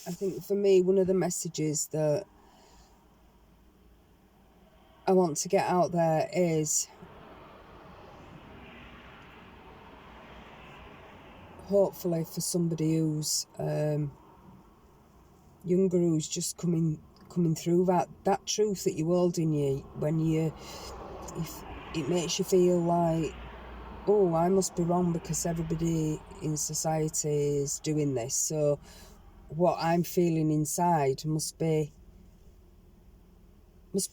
I think for me, one of the messages that I want to get out there is hopefully for somebody who's younger, who's just coming through that truth that you hold in you, if it makes you feel like, oh, I must be wrong because everybody in society is doing this, so what I'm feeling inside must be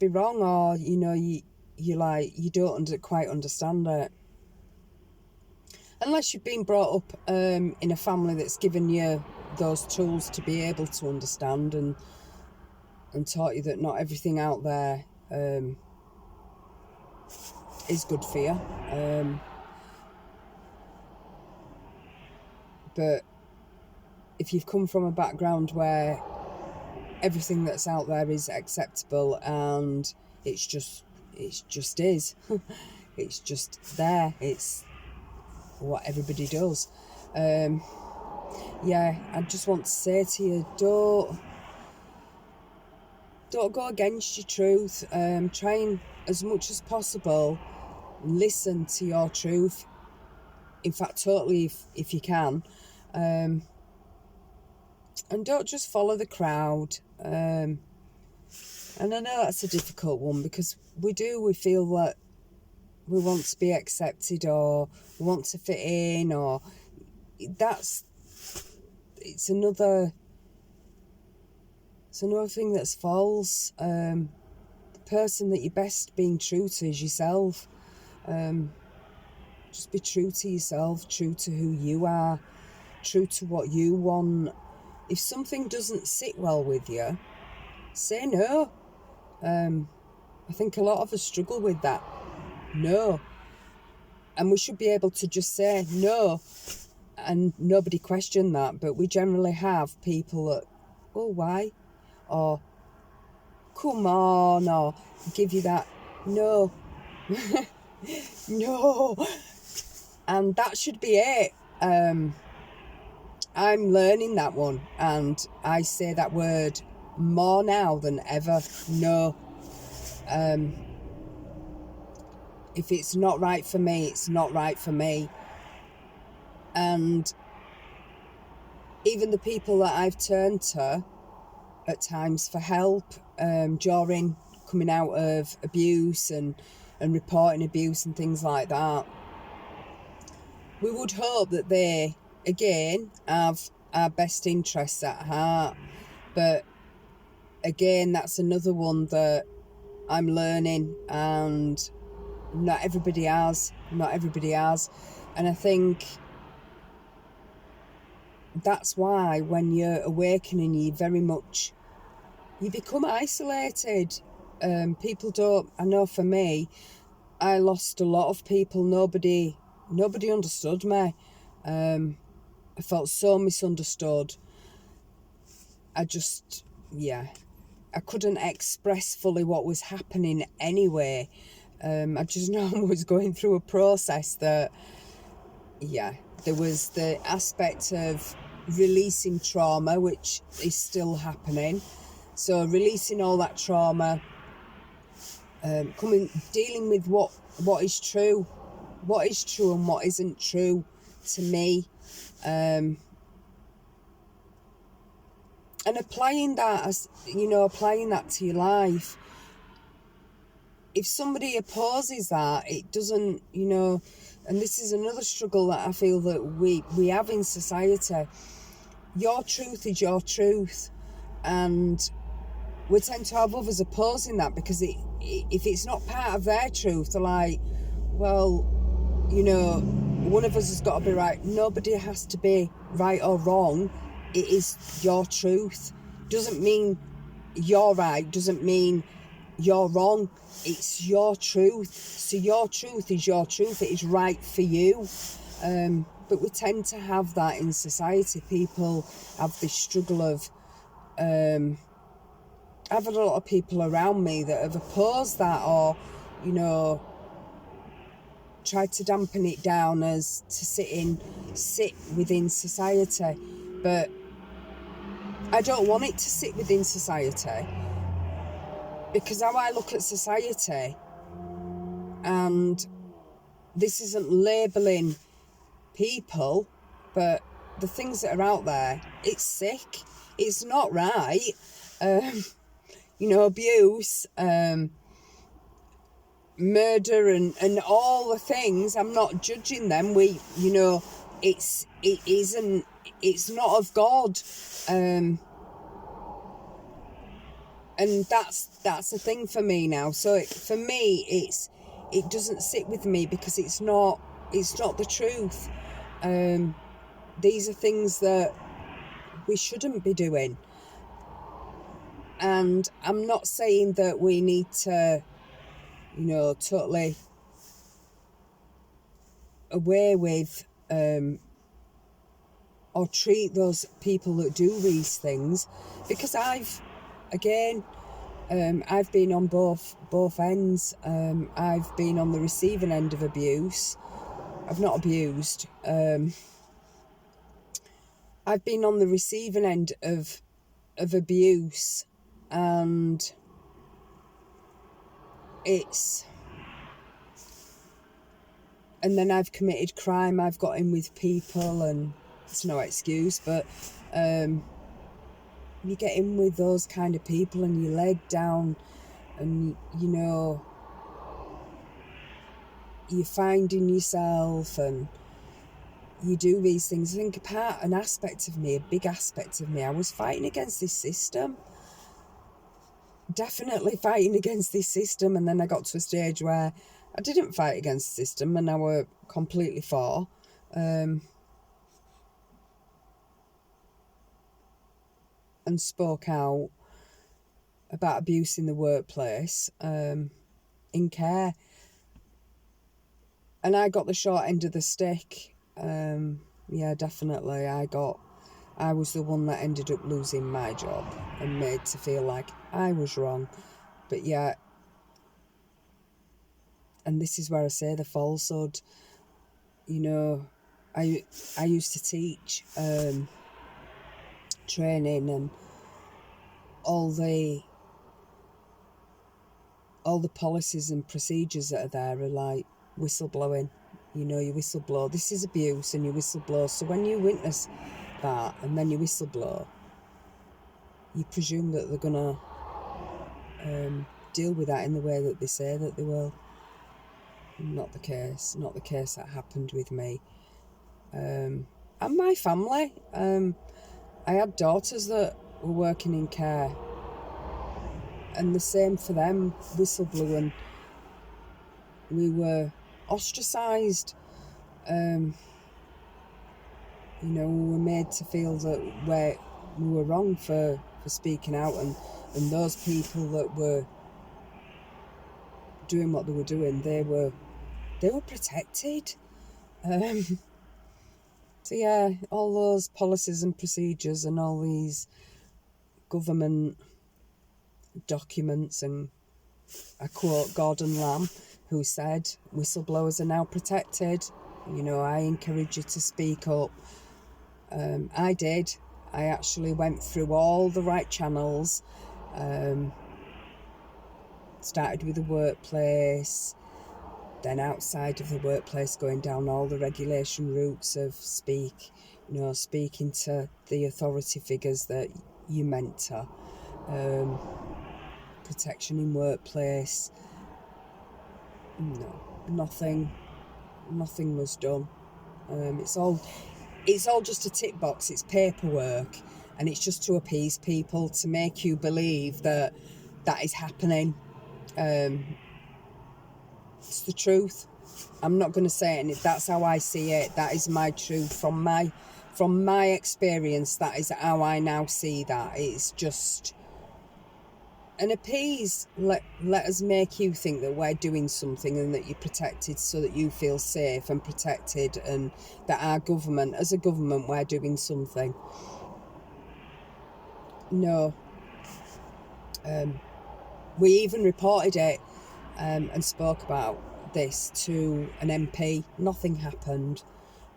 wrong, or you don't quite understand it, unless you've been brought up in a family that's given you those tools to be able to understand and taught you that not everything out there is good for you. But if you've come from a background where everything that's out there is acceptable and it's just is it's just there, it's what everybody does, I just want to say to you, don't go against your truth. Try and, as much as possible, listen to your truth. In fact, totally, if you can, and don't just follow the crowd. And I know that's a difficult one, because we feel that we want to be accepted, or we want to fit in, or it's another thing that's false. The person that you're best being true to is yourself. Just be true to yourself, true to who you are, true to what you want. If something doesn't sit well with you, say no. I think a lot of us struggle with that. No. And we should be able to just say no and nobody question that, but we generally have people that, oh, why? Or, come on, or give you that, no. No. And that should be it. I'm learning that one, and I say that word more now than ever. No. If it's not right for me, it's not right for me. And even the people that I've turned to at times for help during coming out of abuse and reporting abuse and things like that, we would hope that they, again, have our best interests at heart. But again, that's another one that I'm learning, and not everybody has. And I think that's why when you're awakening, you become isolated. People don't, I know for me, I lost a lot of people. Nobody understood me. I felt so misunderstood. I couldn't express fully what was happening anyway. I just know I was going through a process that, there was the aspect of releasing trauma, which is still happening. So releasing all that trauma, dealing with what is true and what isn't true to me, and applying that to your life. If somebody opposes that, it doesn't, and this is another struggle that I feel that we have in society. Your truth is your truth, and we tend to have others opposing that, because if it's not part of their truth, they're like, well, one of us has got to be right. Nobody has to be right or wrong. It is your truth. Doesn't mean you're right, doesn't mean you're wrong. It's your truth. So your truth is your truth. It is right for you. But we tend to have that in society. People have this struggle of, I've had a lot of people around me that have opposed that, or, tried to dampen it down as to sit within society. But I don't want it to sit within society, because how I look at society, and this isn't labelling people, but the things that are out there, it's sick. It's not right. Abuse, murder, and all the things. I'm not judging them. It's not of God. And that's the thing for me now. So for me, it doesn't sit with me, because it's not the truth. These are things that we shouldn't be doing. And I'm not saying that we need to, totally away with or treat those people that do these things, because I've been on both ends. I've been on the receiving end of abuse. I've not abused. I've been on the receiving end of abuse, and and then I've committed crime. I've got in with people, and it's no excuse, but you get in with those kind of people and you're laid down, and you're finding yourself, and you do these things. I think a big aspect of me, I was fighting against this system. Definitely fighting against this system. And then I got to a stage where I didn't fight against the system, and I were completely for. And spoke out about abuse in the workplace, in care. And I got the short end of the stick. Yeah, definitely. I was the one that ended up losing my job and made to feel like I was wrong. But yeah, and this is where I say the falsehood. I used to teach training, and all the policies and procedures that are there are like whistleblowing. You whistleblow. This is abuse, and you whistleblow. So when you witness that and then you whistleblow, you presume that they're gonna deal with that in the way that they say that they will. Not the case. Not the case that happened with me. And my family. I had daughters that were working in care, and the same for them, whistleblowing. We were ostracised. We were made to feel that we were wrong for speaking out, and those people that were doing what they were doing, they were protected. So yeah, all those policies and procedures and all these government documents, and I quote Gordon Lamb, who said whistleblowers are now protected. I encourage you to speak up. I did. I actually went through all the right channels. Started with the workplace, then outside of the workplace, going down all the regulation routes of speaking to the authority figures that you mentor, protection in workplace. No, nothing was done. It's all just a tick box. It's paperwork, and it's just to appease people, to make you believe that is happening. It's the truth. I'm not going to say it, and if that's how I see it, that is my truth from my experience. That is how I now see that. It's just an appease. Let us make you think that we're doing something and that you're protected, so that you feel safe and protected, and that our government, as a government, we're doing something. No. We even reported it and spoke about this to an MP. Nothing happened.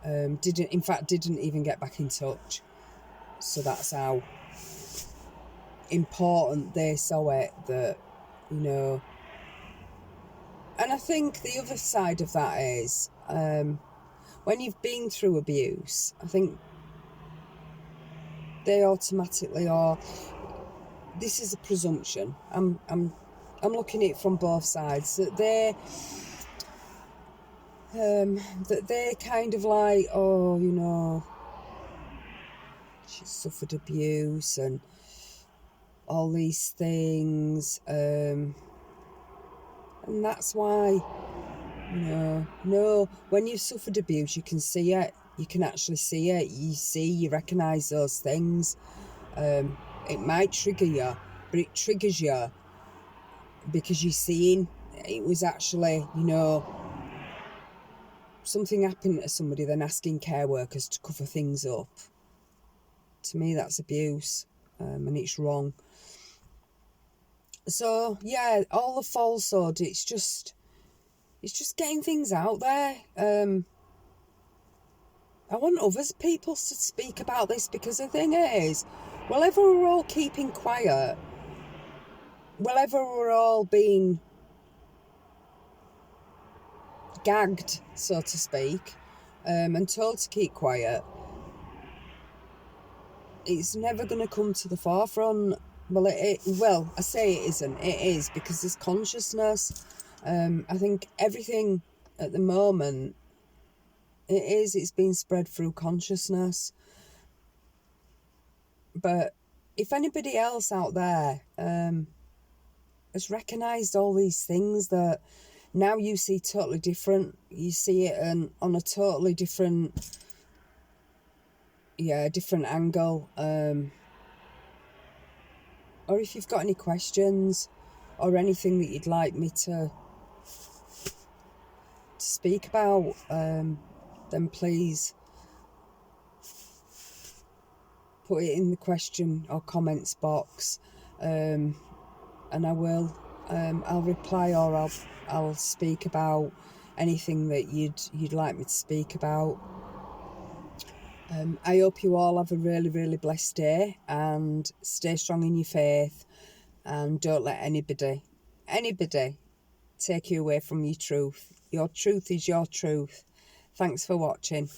Didn't even get back in touch. So that's how important they saw it, that, you know. And I think the other side of that is, when you've been through abuse, I think they automatically are. This is a presumption. I'm looking at it from both sides, that they're kind of like, oh, you know, she suffered abuse and all these things, and that's why, you know, no, when you've suffered abuse, you can see it. You can actually see it. You recognise those things. It might trigger you, but it triggers you because you're seeing it was actually, you know, something happened to somebody, then asking care workers to cover things up. To me, that's abuse, and it's wrong. So yeah, all the falsehood, it's just getting things out there. I want other people to speak about this, because the thing is, whenever we're all keeping quiet, whenever we're all being gagged, so to speak, and told to keep quiet, it's never going to come to the forefront. Well, I say it isn't. It is, because there's consciousness. I think everything at the moment, it's been spread through consciousness. But if anybody else out there has recognised all these things that now you see totally different, you see it on a totally different angle, or if you've got any questions or anything that you'd like me to speak about, then please put it in the question or comments box, and I will. I'll reply, or I'll speak about anything that you'd like me to speak about. I hope you all have a really, really blessed day, and stay strong in your faith, and don't let anybody take you away from your truth. Your truth is your truth. Thanks for watching.